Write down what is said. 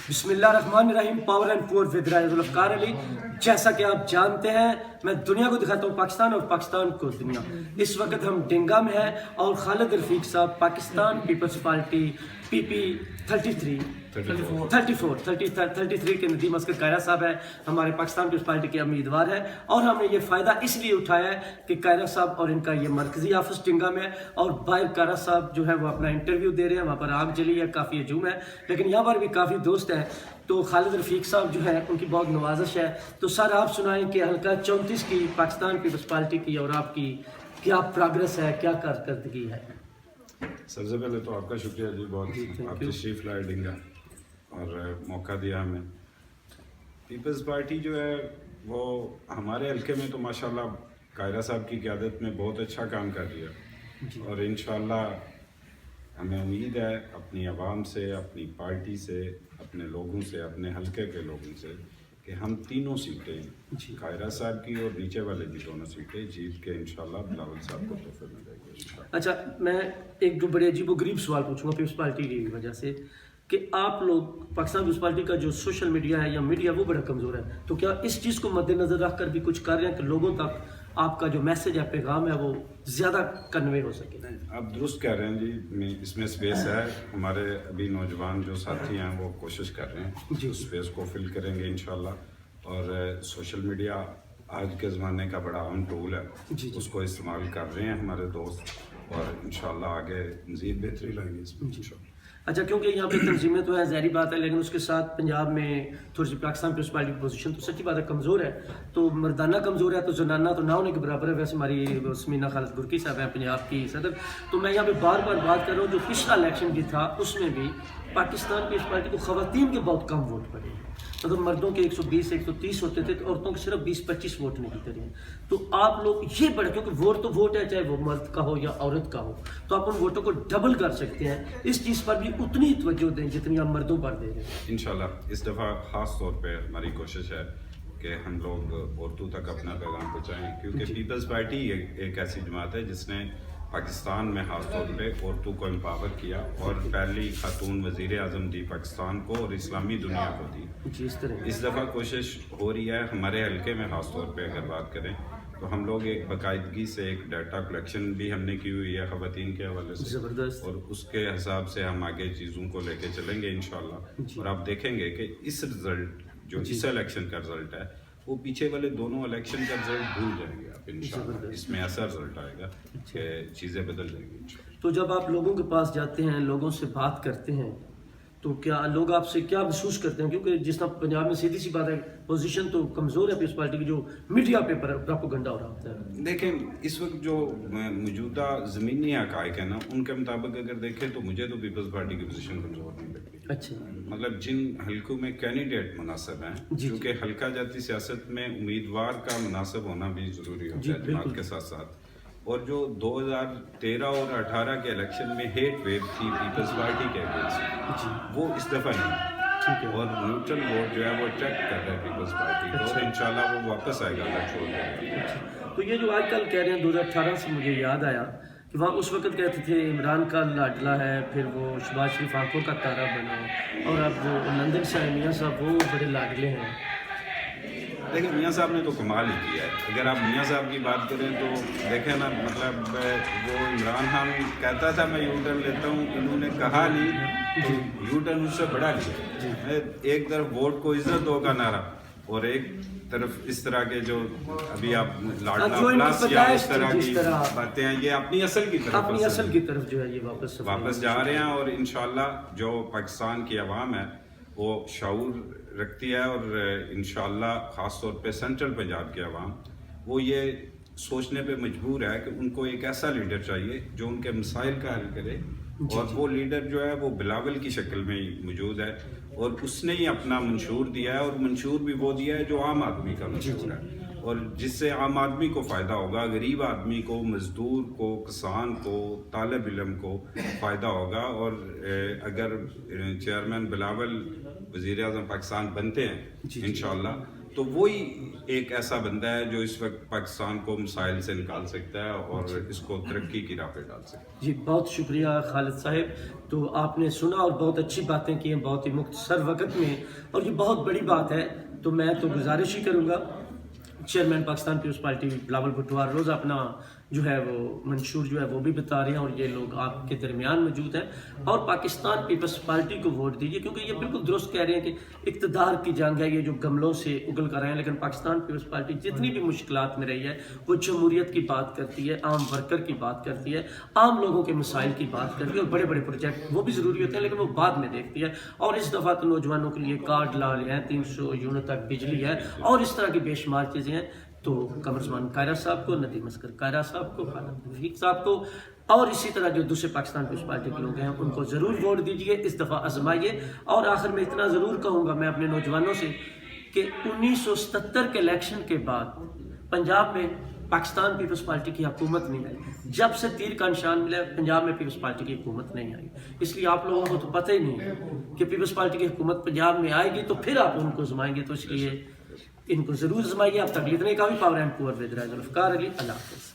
بسم اللہ الرحمن الرحیم. پاور اینڈ پور ود رائے ذوالفقار علی. جیسا کہ آپ جانتے ہیں میں دنیا کو دکھاتا ہوں پاکستان اور پاکستان کو دنیا. اس وقت ہم ڈنگا میں ہیں اور خالد رفیق صاحب پاکستان پیپلز پارٹی پی پی 33 کے ندیم اسکر کائرہ صاحب ہے ہمارے پاکستان پیپلز پارٹی کے امیدوار ہیں. اور ہم نے یہ فائدہ اس لیے اٹھایا ہے کہ کائرہ صاحب اور ان کا یہ مرکزی آفس ڈنگا میں ہے اور باہر کائرہ صاحب جو ہے وہ اپنا انٹرویو دے رہے ہیں. وہاں پر آگ جلی ہے, کافی ہجوم ہے, لیکن یہاں پر بھی کافی دوست ہیں. تو خالد رفیق صاحب جو ہے ان کی بہت نوازش ہے. تو سر آپ سنائیں کہ حلقہ 34 کی پاکستان پیپلز پارٹی کی اور آپ کی کیا پروگرس ہے, کیا کارکردگی ہے؟ سب سے پہلے تو آپ کا شکریہ جی, بہت آپ تشریف لائے ڈنگا اور موقع دیا ہمیں. پیپلز پارٹی جو ہے وہ ہمارے حلقے میں تو ماشاءاللہ کائرہ صاحب کی قیادت میں بہت اچھا کام کر رہی ہے اور انشاءاللہ ہمیں امید ہے اپنی عوام سے, اپنی پارٹی سے, اپنے لوگوں سے, اپنے حلقے کے لوگوں سے کہ ہم تینوں سیٹیں کائرہ صاحب کی اور نیچے والے بھی دونوں سیٹیں جیت کے انشاءاللہ بلاول صاحب کو تحفے میں دیں گے. اچھا, میں ایک جو بڑے عجیب و غریب سوال پوچھوں گا پیپلز پارٹی کی وجہ سے کہ آپ لوگ پاکستان پیپلز پارٹی کا جو سوشل میڈیا ہے یا میڈیا وہ بڑا کمزور ہے, تو کیا اس چیز کو مد نظر رکھ کر بھی کچھ کر رہے ہیں کہ لوگوں تک آپ کا جو میسج ہے, پیغام ہے, وہ زیادہ کنوے ہو سکے؟ آپ درست کہہ رہے ہیں جی, اس میں سپیس ہے. ہمارے ابھی نوجوان جو ساتھی ہیں وہ کوشش کر رہے ہیں اس سپیس کو فل کریں گے انشاءاللہ. اور سوشل میڈیا آج کے زمانے کا بڑا اہم ٹول ہے, اس کو استعمال کر رہے ہیں ہمارے دوست اور انشاءاللہ آگے مزید بہتری لائیں گے اس میں انشاءاللہ. اچھا, کیونکہ یہاں پہ تنظیمیں تو ہیں, ظاہری بات ہے, لیکن اس کے ساتھ پنجاب میں تھوڑی سی پاکستان پیپلز پارٹی کی پوزیشن تو سچی بات ہے کمزور ہے. تو مردانہ کمزور ہے تو زنانہ تو نہ ہونے کے برابر ہے. ویسے ہماری سمینہ خالد گرکی صاحب ہیں پنجاب کی صدر. تو میں یہاں پہ بار بار بات کر رہا ہوں, جو پچھلا الیکشن بھی تھا اس میں بھی پاکستان پیپلز پارٹی کو خواتین کے بہت کم ووٹ پڑے. مطلب مردوں کے 120 130 ہوتے تھے تو عورتوں کے صرف 20-25 ووٹ نکلتے رہے. تو آپ لوگ یہ بڑا, کیونکہ ووٹ تو ووٹ ہے چاہے وہ مرد کا ہو یا عورت کا ہو, تو آپ ان ووٹوں کو ڈبل کر سکتے ہیں. اس چیز پر بھی اتنی توجہ دیں جتنی آپ مردوں پر دے رہے ہیں انشاءاللہ. اس دفعہ خاص طور پہ ہماری کوشش ہے کہ ہم لوگ عورتوں تک اپنا پیغام پہنچائیں, کیونکہ پیپلز پارٹی ایک ایسی جماعت ہے جس نے پاکستان میں خاص طور پہ عورتوں کو امپاور کیا اور پہلی خاتون وزیر اعظم دی پاکستان کو اور اسلامی دنیا کو دی. اس دفعہ کوشش ہو رہی ہے ہمارے حلقے میں خاص طور پہ اگر بات کریں تو ہم لوگ ایک باقاعدگی سے ایک ڈیٹا کلیکشن بھی ہم نے کی ہوئی ہے خواتین کے حوالے سے, زبردست, اور اس کے حساب سے ہم آگے چیزوں کو لے کے چلیں گے انشاءاللہ. اور آپ دیکھیں گے کہ اس رزلٹ جو اس الیکشن کا رزلٹ ہے وہ پیچھے والے دونوں الیکشن کا رزلٹ بھول جائیں گے آپ انشاءاللہ. اس میں ایسا رزلٹ آئے گا کہ چیزیں بدل جائیں گی انشاءاللہ. تو جب آپ لوگوں کے پاس جاتے ہیں, لوگوں سے بات کرتے ہیں, تو کیا لوگ آپ سے کیا محسوس کرتے ہیں؟ کیونکہ جس طرح پنجاب میں سیدھی سی بات ہے پوزیشن تو کمزور ہے پیپلز پارٹی کی, جو میڈیا پہ پروپیگنڈا ہو رہا ہوتا ہے. دیکھیں اس وقت جو موجودہ زمینی حقائق ہیں نا, ان کے مطابق اگر دیکھیں تو مجھے تو پیپلز پارٹی کی پوزیشن کمزور نہیں لگتی. اچھا, مطلب جن حلقوں میں کینڈیڈیٹ مناسب ہیں, کیونکہ حلقہ جاتی سیاست میں امیدوار کا مناسب ہونا بھی ضروری ہوتا ہے جماعت کے ساتھ ساتھ. اور جو 2013 اور 18 کے الیکشن میں ہیٹ ویو تھی پیپلز پارٹی کے اگینسٹ, وہ اس دفعہ نہیں, اور نیوٹرل ووٹ جو ہے وہ اٹریکٹ کر رہا ہے پیپلز پارٹی کو, اور انشاءاللہ وہ واپس آئے گا اللہ چھوڑ دے. تو یہ جو آج کل کہہ رہے ہیں 2018 سے مجھے یاد آیا کہ وہاں اس وقت کہتے تھے عمران کا لاڈلا ہے, پھر وہ شہباز شریف آنکھوں کا تارا بنا, اور اب وہ نندن شاہ میاں صاحب وہ بڑے لاڈلے ہیں. دیکھیں میاں صاحب نے تو کمال ہی کیا ہے. اگر آپ میاں صاحب کی بات کریں تو دیکھیں نا, مطلب وہ عمران خان کہتا تھا میں یو ٹرن لیتا ہوں, انہوں نے کہا نہیں, یو ٹرن اس سے بڑا لیا. ایک طرف ووٹ کو عزت ہوگا نعرہ, اور ایک طرف اس طرح کے جو ابھی آپ لاڈلا پلس یا اس طرح کی باتیں ہیں, یہ اپنی اصل کی طرف جو ہے یہ واپس جا رہے ہیں. اور انشاءاللہ جو پاکستان کی عوام ہے وہ شعور رکھتی ہے, اور انشاءاللہ خاص طور پہ سینٹرل پنجاب کی عوام وہ یہ سوچنے پہ مجبور ہے کہ ان کو ایک ایسا لیڈر چاہیے جو ان کے مسائل کا حل کرے, اور وہ لیڈر جو ہے وہ بلاول کی شکل میں ہی موجود ہے, اور اس نے ہی اپنا منشور دیا ہے, اور منشور بھی وہ دیا ہے جو عام آدمی کا منشور ہے, اور جس سے عام آدمی کو فائدہ ہوگا, غریب آدمی کو, مزدور کو, کسان کو, طالب علم کو فائدہ ہوگا. اور اگر چیئرمین بلاول وزیر اعظم پاکستان بنتے ہیں انشاءاللہ تو وہی ایک ایسا بندہ ہے جو اس وقت پاکستان کو مسائل سے نکال سکتا ہے اور اس کو ترقی کی راہ پہ ڈال سکتا ہے. جی بہت شکریہ خالد صاحب. تو آپ نے سنا اور بہت اچھی باتیں کی ہیں بہت ہی مختصر وقت میں, اور یہ بہت بڑی بات ہے. تو میں تو گزارش ہی کروں گا چیئرمین پاکستان پیپلز پارٹی بلاول بھٹو ہر روز اپنا جو ہے وہ منشور جو ہے وہ بھی بتا رہے ہیں, اور یہ لوگ آپ کے درمیان موجود ہیں. اور پاکستان پیپلز پارٹی کو ووٹ دیجیے, کیونکہ یہ بالکل درست کہہ رہے ہیں کہ اقتدار کی جنگ ہے, یہ جو گملوں سے اگل کر رہے ہیں. لیکن پاکستان پیپلز پارٹی جتنی بھی مشکلات میں رہی ہے وہ جمہوریت کی بات کرتی ہے, عام ورکر کی بات کرتی ہے, عام لوگوں کے مسائل کی بات کرتی ہے, اور بڑے بڑے پروجیکٹ وہ بھی ضروری ہوتے ہیں لیکن وہ بعد میں دیکھتی ہے. اور اس دفعہ تو نوجوانوں کے لیے کارڈ لا رہے ہیں, 300 یونٹ تک بجلی ہے, اور اس طرح کی بے شمار چیزیں ہیں. تو قمر زمان قائرہ صاحب کو, ندیم اصغر قائرہ صاحب کو, خالد رفیق صاحب کو, اور اسی طرح جو دوسرے پاکستان پیپلز پارٹی کے لوگ ہیں ان کو ضرور ووٹ دیجیے, اس دفعہ آزمائیے. اور آخر میں اتنا ضرور کہوں گا میں اپنے نوجوانوں سے کہ 1977 کے الیکشن کے بعد پنجاب میں پاکستان پیپلز پارٹی کی حکومت نہیں آئی. جب سے تیر کا نشان ملا پنجاب میں پیپلز پارٹی کی حکومت نہیں آئی. اس لیے آپ لوگوں کو تو پتہ ہی نہیں ہے کہ پیپلز پارٹی کی حکومت پنجاب میں آئے گی تو پھر آپ ان کو آزمائیں گے. تو اس لیے ان کو ضرور آزمائیے. آپ تک اتنے کا بھی پاور اینڈ پور ود رائے ذوالفقار علی. اللہ حافظ.